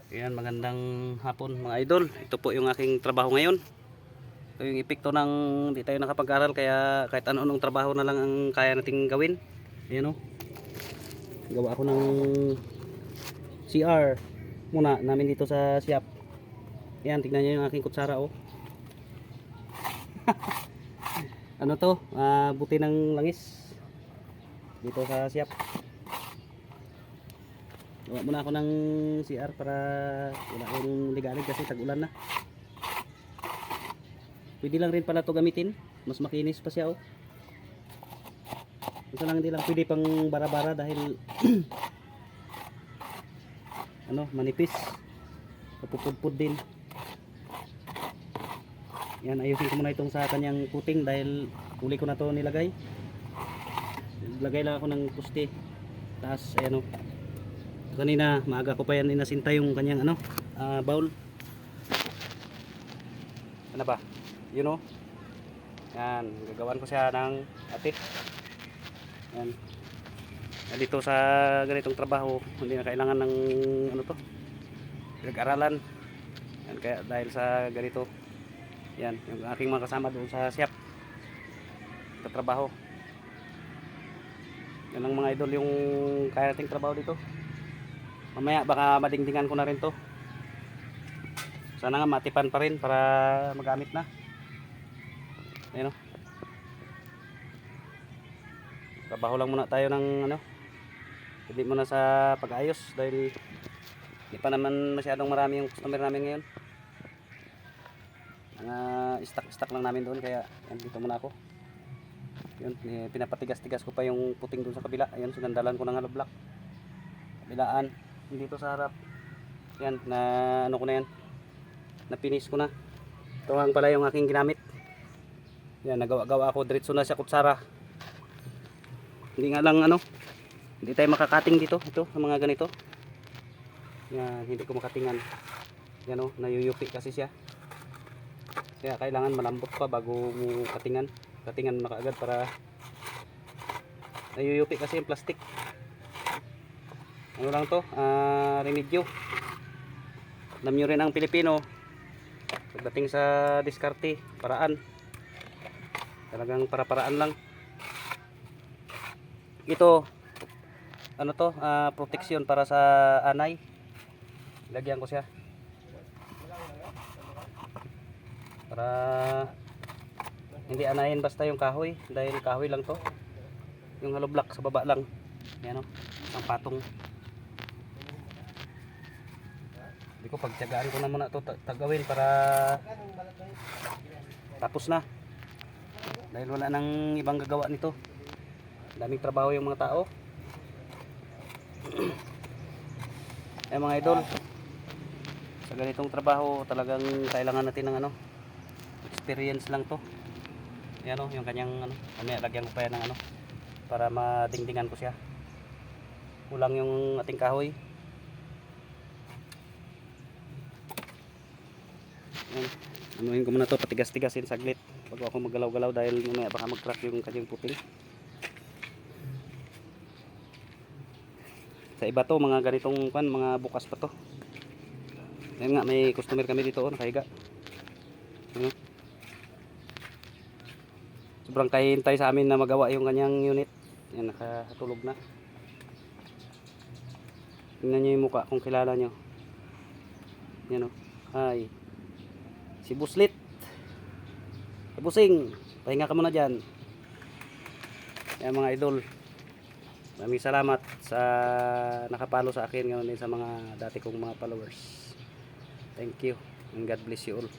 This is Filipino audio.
Ayan, magandang hapon mga idol. Ito po yung aking trabaho ngayon. Ito yung epekto ng di tayo nakapag-aral, kaya kahit ano-anong trabaho na lang ang kaya nating gawin. Ayan o. Gawa ako ng CR muna namin dito sa shop. Ayan, tignan nyo yung aking kutsara o. Ano to? Buti ng langis dito sa shop. Gawa muna ako ng CR para wala akong ligalig kasi tag-ulan na. Pwede lang rin pala to gamitin, mas makinis pa siya oh. Ito lang, hindi lang pwede pang bara-bara dahil ano, manipis, napupudpud din. Yan, ayusin ko muna itong sa kanyang puting dahil huli ko na to nilagay. Lagay lang ako ng puste taas, ayan oh. Kanina maaga ko pa yan inasinta yung kanyang ano, bowl. Ano ba? You know? Yan, gagawan ko siya ng atit. Yan. Dito sa ganitong trabaho, hindi na kailangan ng ano to, pinag-aralan. Yan, kaya dahil sa ganito, yan, yung aking mga kasama doon sa shop, katrabaho. Yan ang mga idol yung kaya nating trabaho dito. Mamaya baka madingdingan ko na rin to. Sana nga matipan pa rin para magamit na. Ayun o. Trabaho lang muna tayo ng ano, hindi muna sa pag-ayos dahil hindi pa naman masyadong marami yung customer namin ngayon. Stock lang namin doon, kaya yan, dito muna ako. Yun, pinapatigas-tigas ko pa yung puting doon sa kabila. Ayun, sinandalan ko ng hollow block. Kabilaan, dito sa harap. Yan, na ano ko na yan, napinis ko na. Ito lang pala yung aking ginamit. Yan, nagawa-gawa ako, diretso na siya kutsara. Hindi nga lang ano, hindi tayo makakating dito, ito, sa mga ganito. Yan, hindi ko makatingan. Yan o, nayuyupi kasi siya. Kaya kailangan malambot pa bago mo katingan. Katingan mo na kaagad para nayuyupi kasi yung plastic. Ano lang to, remedyo. Alam nyo rin ang Pilipino, pagdating sa diskarte, paraan. Talagang para-paraan lang. Ito, ano to, protection para sa anay. Lagyan ko siya. Para hindi anayin basta yung kahoy, dahil kahoy lang to. Yung hollow block sa baba lang. Yan o, isang patong. Hindi ko, pagtiyagaan ko na muna ito tagawin para tapos na, dahil wala nang ibang gagawa nito. Daming trabaho yung mga tao. Eh mga idol, sa ganitong trabaho talagang kailangan natin ng ano, experience lang to. Yan o, yung kanyang ano, mamaya lagyan ko pa yan ng ano para madingdingan ko siya. Kulang yung ating kahoy. Yan. Anuhin ko muna to, patigas-tigasin saglit bago ako maggalaw-galaw dahil mamaya baka mag-crack yung kanyang puting. Sa iba to, mga ganitong kan, mga bukas pa to. Ayun nga, may customer kami dito oh, nakahiga. Ano? Sobrang kahintay sa amin na magawa yung kanyang unit. Yan, nakatulog na. Tingnan nyo yung mukha kung kilala nyo. Yan o. Ay. Si Buslit. Busing. Pahinga ka muna dyan. Yan mga idol. Maraming salamat sa nakapalo sa akin, ngayon din sa mga dati kong mga followers. Thank you and God bless you all.